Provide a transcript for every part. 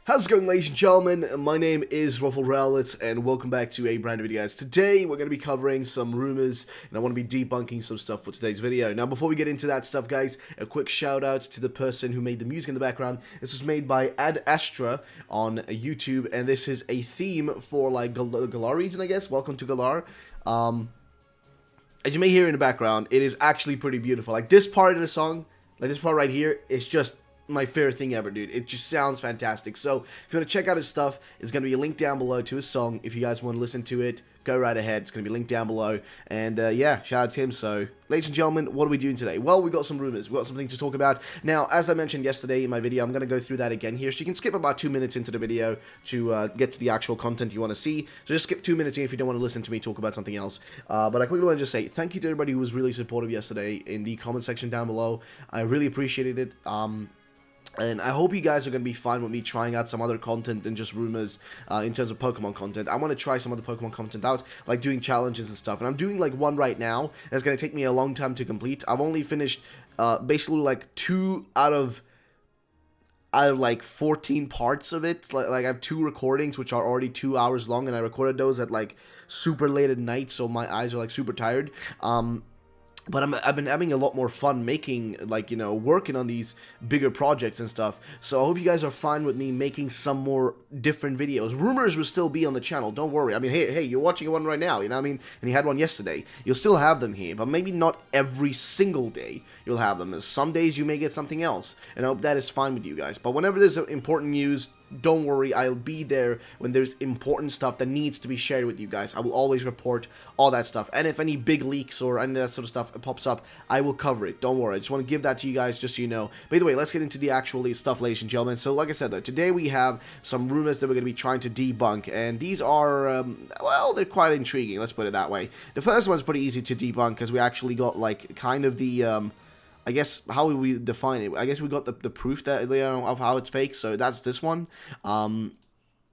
How's it going, ladies and gentlemen? My name is RuffledRowlit, and welcome back to a brand new video, guys. Today, we're going to be covering some rumors, and I want to be debunking some stuff for today's video. Now, before we get into that stuff, guys, a quick shout-out to the person who made the music in the background. This was made by Ad Astra on YouTube, and this is a theme for, like, Galar region, I guess. Welcome to Galar. As you may hear in the background, it is actually pretty beautiful. Like, this part of the song, like this part right here, is just my favorite thing ever, dude. It just sounds fantastic. So if you want to check out his stuff, there's going to be a link down below to his song. If you guys want to listen to it, go right ahead. It's going to be linked down below. And yeah, shout out to him. So ladies and gentlemen, what are we doing today? Well, we got some rumors. We got some things to talk about. Now, as I mentioned yesterday in my video, I'm going to go through that again here. So you can skip about 2 minutes into the video to get to the actual content you want to see. So just skip 2 minutes in if you don't want to listen to me talk about something else. But I quickly want to just say thank you to everybody who was really supportive yesterday in the comment section down below. I really appreciated it. And I hope you guys are going to be fine with me trying out some other content than just rumors in terms of Pokemon content. I want to try some other Pokemon content out, like doing challenges and stuff. And I'm doing like one right now that's going to take me a long time to complete. I've only finished basically like 2 out of like 14 parts of it. Like I have 2 recordings which are already 2 hours long, and I recorded those at like super late at night, so my eyes are like super tired. But I've been having a lot more fun making, like, you know, working on these bigger projects and stuff. So I hope you guys are fine with me making some more different videos. Rumors will still be on the channel, don't worry. I mean, hey, you're watching one right now, you know what I mean? And you had one yesterday. You'll still have them here, but maybe not every single day you'll have them. Some days you may get something else, and I hope that is fine with you guys. But whenever there's important news, don't worry, I'll be there when there's important stuff that needs to be shared with you guys. I will always report all that stuff. And if any big leaks or any of that sort of stuff pops up, I will cover it. Don't worry. I just want to give that to you guys just so you know. By the way, let's get into the actual stuff, ladies and gentlemen. So like I said, though, today we have some rumors that we're going to be trying to debunk. And these are, well, they're quite intriguing. Let's put it that way. The first one's pretty easy to debunk because we actually got, like, kind of the, I guess, how would we define it? I guess we got the proof that, you know, of how it's fake, so that's this one.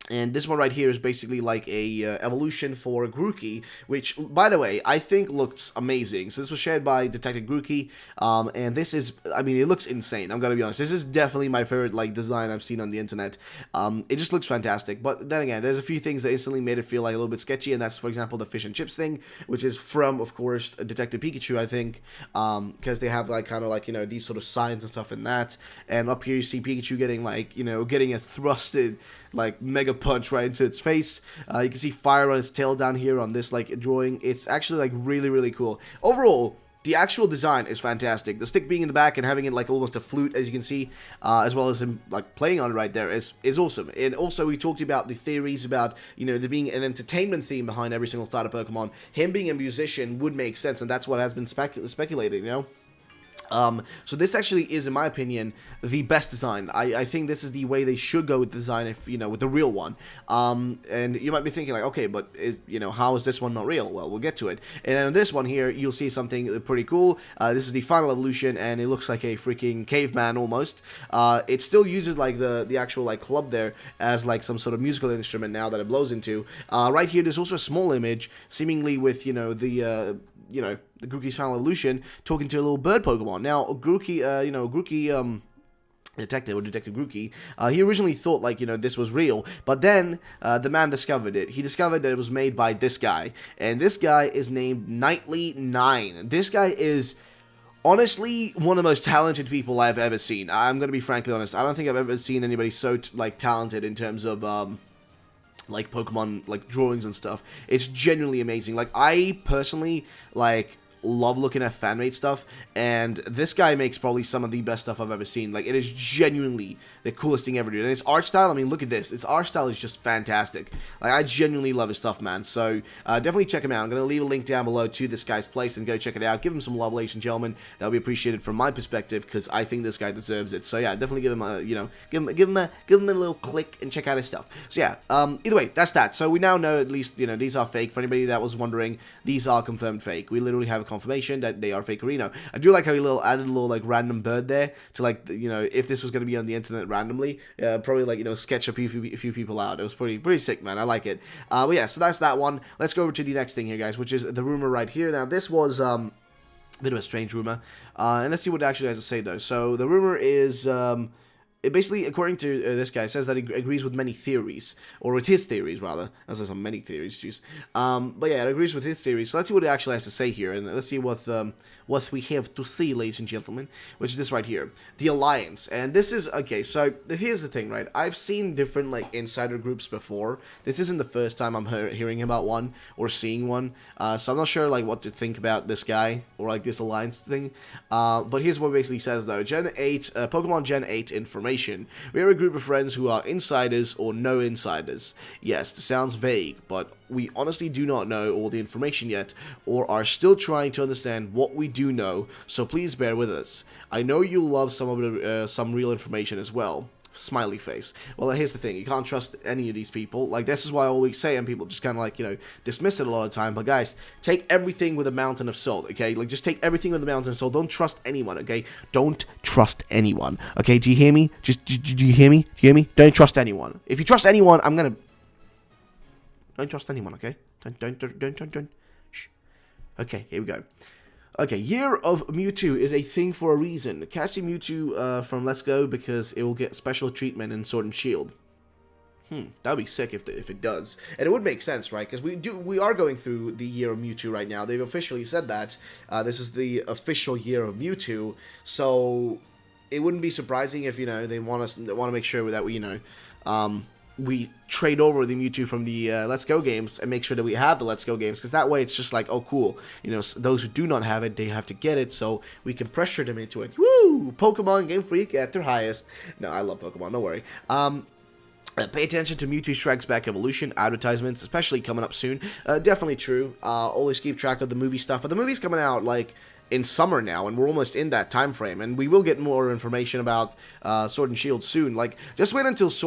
And this one right here is basically like a evolution for Grookey, which, by the way, I think looks amazing. So this was shared by Detective Grookey, and this is, I mean, it looks insane, I'm gonna be honest. This is definitely my favorite, like, design I've seen on the internet. It just looks fantastic, but then again, there's a few things that instantly made it feel like a little bit sketchy, and that's, for example, the fish and chips thing, which is from, of course, Detective Pikachu, I think, because they have, like, kind of, like, you know, these sort of signs and stuff in that, and up here you see Pikachu getting, like, you know, getting a thrusted, like, mega punch right into its face. You can see fire on its tail down here on this, like, drawing. It's actually, like, really, really cool. Overall, the actual design is fantastic. The stick being in the back and having it, like, almost a flute, as you can see, as well as him, like, playing on it right there is awesome. And also, we talked about the theories about, you know, there being an entertainment theme behind every single starter Pokemon. Him being a musician would make sense, and that's what has been speculated, you know? So this actually is, in my opinion, the best design. I think this is the way they should go with design, if, you know, with the real one. And you might be thinking, like, okay, but, you know, how is this one not real? Well, we'll get to it. And then on this one here, you'll see something pretty cool. This is the final evolution, and it looks like a freaking caveman, almost. It still uses, like, the actual, like, club there as, like, some sort of musical instrument now that it blows into. Right here, there's also a small image, seemingly with, you know, the Grookey's final evolution, talking to a little bird Pokemon. Now, Grookey, Detective Grookey, he originally thought, like, you know, this was real, but then the man discovered it. He discovered that it was made by this guy, and this guy is named Nightly9. This guy is honestly one of the most talented people I've ever seen. I'm gonna be frankly honest. I don't think I've ever seen anybody so, like, talented in terms of, like, Pokemon, like, drawings and stuff. It's genuinely amazing. Like, I personally, like, love looking at fan-made stuff, and this guy makes probably some of the best stuff I've ever seen. Like, it is genuinely the coolest thing ever, dude. And his art style, I mean, look at this. His art style is just fantastic. Like, I genuinely love his stuff, man. So, definitely check him out. I'm going to leave a link down below to this guy's place and go check it out. Give him some love, ladies and gentlemen. That would be appreciated from my perspective, because I think this guy deserves it. So, yeah, definitely give him a, you know, give him a little click and check out his stuff. So, yeah, either way, that's that. So, we now know, at least, you know, these are fake. For anybody that was wondering, these are confirmed fake. We literally have a confirmation that they are fake Reno. I do like how he added a little, like, random bird there to, like, you know, if this was going to be on the internet randomly, probably, like, you know, sketch a few people out. It was pretty sick, man. I like it. But yeah, so that's that one. Let's go over to the next thing here, guys, which is the rumor right here. Now, this was a bit of a strange rumor, and let's see what it actually has to say, though. So the rumor is it basically, according to this guy, says that it agrees with many theories, or with his theories, rather. As there's some many theories, jeez. But yeah, it agrees with his theories. So let's see what it actually has to say here, and let's see what we have to see, ladies and gentlemen, which is this right here, the Alliance. And this is, okay, so here's the thing, right? I've seen different, like, insider groups before. This isn't the first time I'm hearing about one, or seeing one, so I'm not sure, like, what to think about this guy, or, like, this Alliance thing. But here's what it basically says, though. Gen 8, Pokemon Gen 8 information. We are a group of friends who are insiders or no insiders. Yes, this sounds vague, but we honestly do not know all the information yet, or are still trying to understand what we do know, so please bear with us. I know you love some of the, some real information as well. Smiley face. Well, here's the thing, you can't trust any of these people. Like, this is why I always say, and people just kind of, like, you know, dismiss it a lot of the time, but guys, take everything with a mountain of salt, okay? Like, just take everything with a mountain of salt. Don't trust anyone, okay? Don't trust anyone, okay? Do you hear me? Do you hear me? Do you hear me? Don't trust anyone. If you trust anyone, I'm gonna... Don't trust anyone, okay? Don't. Shh. Okay, here we go. Okay, Year of Mewtwo is a thing for a reason. Catch the Mewtwo from Let's Go because it will get special treatment in Sword and Shield. That'd be sick if it does. And it would make sense, right? Because we are going through the Year of Mewtwo right now. They've officially said that. This is the official Year of Mewtwo. So it wouldn't be surprising if, you know, they want to make sure that we, you know, we trade over the Mewtwo from the Let's Go games and make sure that we have the Let's Go games, because that way it's just like, oh cool, you know, those who do not have it, they have to get it, so we can pressure them into it. Woo! Pokemon Game Freak at their highest. No, I love Pokemon, don't worry. Pay attention to Mewtwo Strikes Back Evolution advertisements, especially coming up soon. Definitely true. Always keep track of the movie stuff, but the movie's coming out, like, in summer now, and we're almost in that time frame, and we will get more information about Sword and Shield soon. Like, just wait until just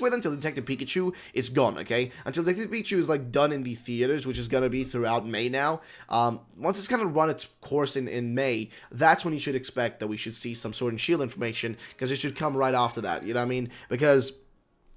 wait until Detective Pikachu is gone, okay? Until Detective Pikachu is, like, done in the theaters, which is gonna be throughout May now. Once it's gonna run its course in May, that's when you should expect that we should see some Sword and Shield information, because it should come right after that, you know what I mean? Because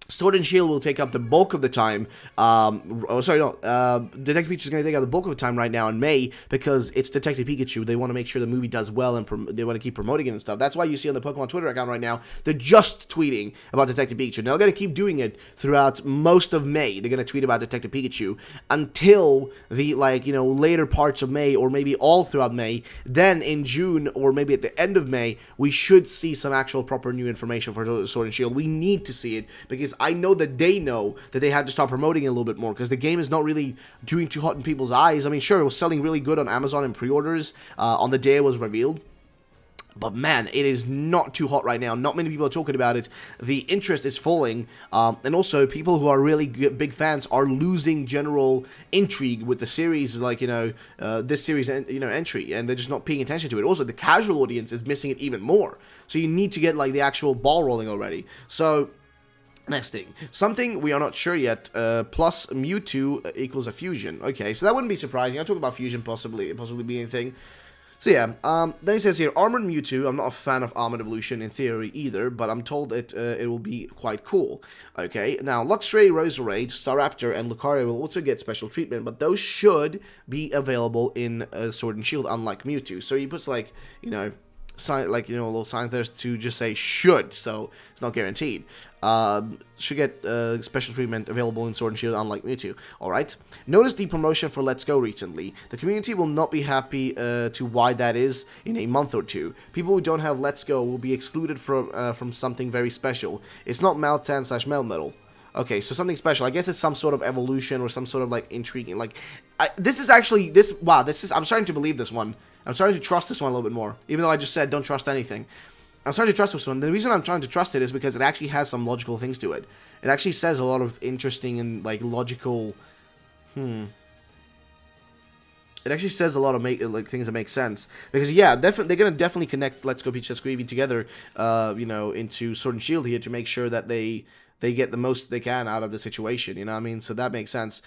Sword and Shield will take up the bulk of the time. Detective Pikachu is going to take up the bulk of the time right now in May, because it's Detective Pikachu. They want to make sure the movie does well, and they want to keep promoting it and stuff. That's why you see on the Pokemon Twitter account right now, they're just tweeting about Detective Pikachu. Now, they're going to keep doing it throughout most of May. They're going to tweet about Detective Pikachu until the, like, you know, later parts of May, or maybe all throughout May. Then in June, or maybe at the end of May, we should see some actual proper new information for Sword and Shield. We need to see it, because I know that they know that they had to start promoting it a little bit more, because the game is not really doing too hot in people's eyes. I mean, sure, it was selling really good on Amazon and pre-orders on the day it was revealed, but man, it is not too hot right now. Not many people are talking about it. The interest is falling, and also people who are really big fans are losing general intrigue with the series, like, you know, this series, you know, entry, and they're just not paying attention to it. Also, the casual audience is missing it even more, so you need to get, like, the actual ball rolling already. So next thing, something we are not sure yet, plus Mewtwo equals a fusion. Okay, so that wouldn't be surprising. I talk about fusion possibly being a thing. So yeah, then he says here, Armored Mewtwo. I'm not a fan of Armored Evolution in theory either, but I'm told it will be quite cool. Okay, now Luxray, Roserade, Staraptor, and Lucario will also get special treatment, but those should be available in Sword and Shield, unlike Mewtwo. So he puts, like, you know, like, you know, a little sign there to just say should, so it's not guaranteed. Should get special treatment available in Sword and Shield, unlike Mewtwo. Alright. Notice the promotion for Let's Go recently. The community will not be happy to why that is in a month or two. People who don't have Let's Go will be excluded from something very special. It's not Meltan/Melmetal. Okay, so something special. I guess it's some sort of evolution or some sort of, like, intriguing. Like, this is actually, I'm starting to believe this one. I'm starting to trust this one a little bit more, even though I just said don't trust anything. I'm starting to trust this one. The reason I'm trying to trust it is because it actually has some logical things to it. It actually says a lot of interesting and, like, logical... It actually says a lot of things that make sense. Because, yeah, they're going to definitely connect Let's Go Peach, Let's Go Eevee together, you know, into Sword and Shield here to make sure that they get the most they can out of the situation, you know what I mean? So that makes sense.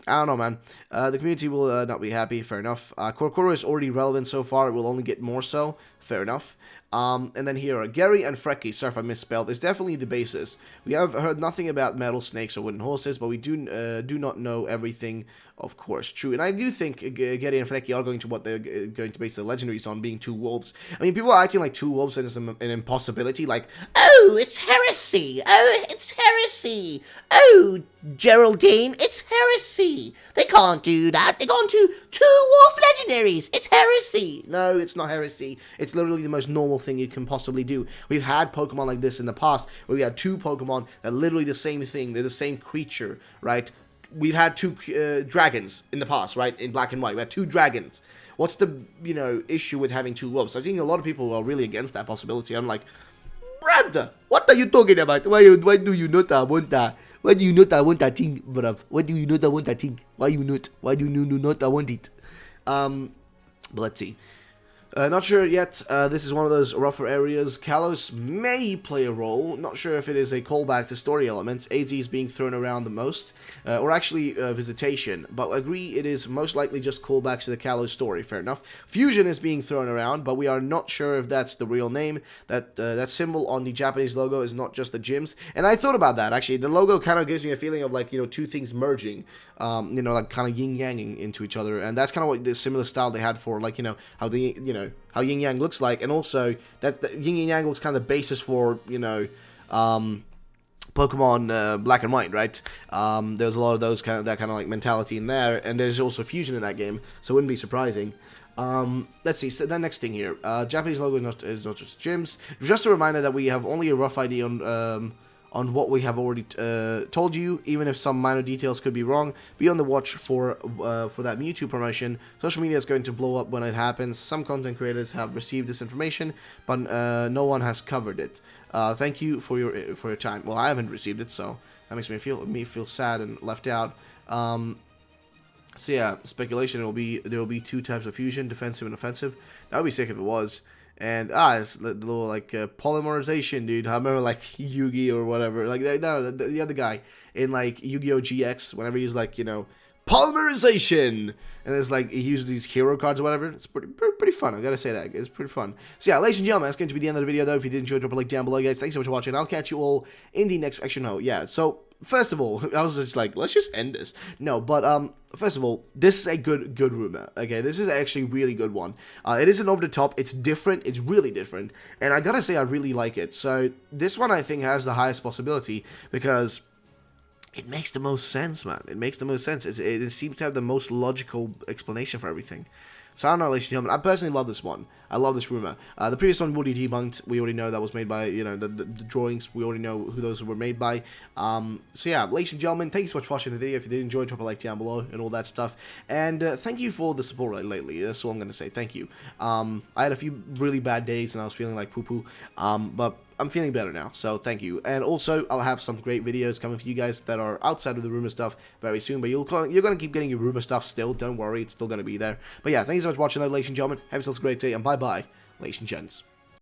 I don't know, man. The community will not be happy. Fair enough. Korokoro is already relevant so far. It will only get more so. Fair enough. And then here are Gary and Frecky. Sorry if I misspelled. It's definitely the basis. We have heard nothing about metal snakes or wooden horses, but we do not know everything, of course. True. And I do think Gary and Frecky are going to what they're going to base the legendaries on, being two wolves. I mean, people are acting like two wolves is an impossibility. Like, oh, it's heresy. Oh, it's heresy. Oh, Geraldine, it's heresy. They can't do that. They're going to two wolf legendaries. It's heresy. No, it's not heresy. It's literally the most normal thing you can possibly do. We've had Pokemon like this in the past, where we had two Pokemon that are literally the same thing. They're the same creature, right? We've had two dragons in the past, right? In Black and White, we had two dragons. What's the, issue with having two wolves? I've seen a lot of people are really against that possibility. I'm like, brother, what are you talking about? Why do you not want that? Why do you not want that thing, bruv? Why do you not want that thing? Why you not? Why do you not want it? But let's see. Not sure yet. This is one of those rougher areas. Kalos may play a role. Not sure if it is a callback to story elements. AZ is being thrown around the most. Or actually visitation. But I agree it is most likely just callbacks to the Kalos story. Fair enough. Fusion is being thrown around, but we are not sure if that's the real name. That symbol on the Japanese logo is not just the gyms. And I thought about that, actually. The logo kind of gives me a feeling of, like, two things merging. Like kind of yin-yanging into each other. And that's kind of what the similar style they had for, like, how the, how yin yang looks like, and also that yin and yang was kind of the basis for Pokemon Black and White, right? There's a lot of that kind of like mentality in there, and there's also fusion in that game, so it wouldn't be surprising. Let's see. So the next thing here, Japanese logo is not just gyms. Just a reminder that we have only a rough idea on what we have already told you, even if some minor details could be wrong. Be on the watch for that Mewtwo promotion. Social media is going to blow up when it happens. Some content creators have received this information, but no one has covered it. Thank you for your time. Well, I haven't received it, so that makes me feel sad and left out. So yeah, speculation. There will be two types of fusion, defensive and offensive. That would be sick if it was. And it's the little like polymerization, dude. I remember like Yugi or whatever, like no, the other guy in like Yu-Gi-Oh GX. Whenever he's like polymerization, and there's like he uses these hero cards or whatever. It's pretty fun. I gotta say that it's pretty fun. So yeah, ladies and gentlemen, that's going to be the end of the video though. If you did enjoy, drop a like down below, guys. Thanks so much for watching. I'll catch you all in the next action. No, yeah. So first of all, I was just like, let's just end this. No, but first of all, this is a good rumor. Okay, this is actually a really good one. It isn't over the top. It's different. It's really different, and I gotta say, I really like it. So this one I think has the highest possibility because it makes the most sense, man. It makes the most sense. It seems to have the most logical explanation for everything. So I don't know, ladies and gentlemen. I personally love this one. I love this rumor. The previous one we already debunked. We already know that was made by, the drawings. We already know who those were made by. So yeah, ladies and gentlemen, thank you so much for watching the video. If you did enjoy, drop a like down below and all that stuff. And thank you for the support lately. That's all I'm going to say. Thank you. I had a few really bad days and I was feeling like poo-poo. But I'm feeling better now, so thank you. And also, I'll have some great videos coming for you guys that are outside of the rumor stuff very soon, but you're going to keep getting your rumor stuff still. Don't worry, it's still going to be there. But yeah, thank you so much for watching, ladies and gentlemen. Have yourselves a great day, and bye-bye, ladies and gents.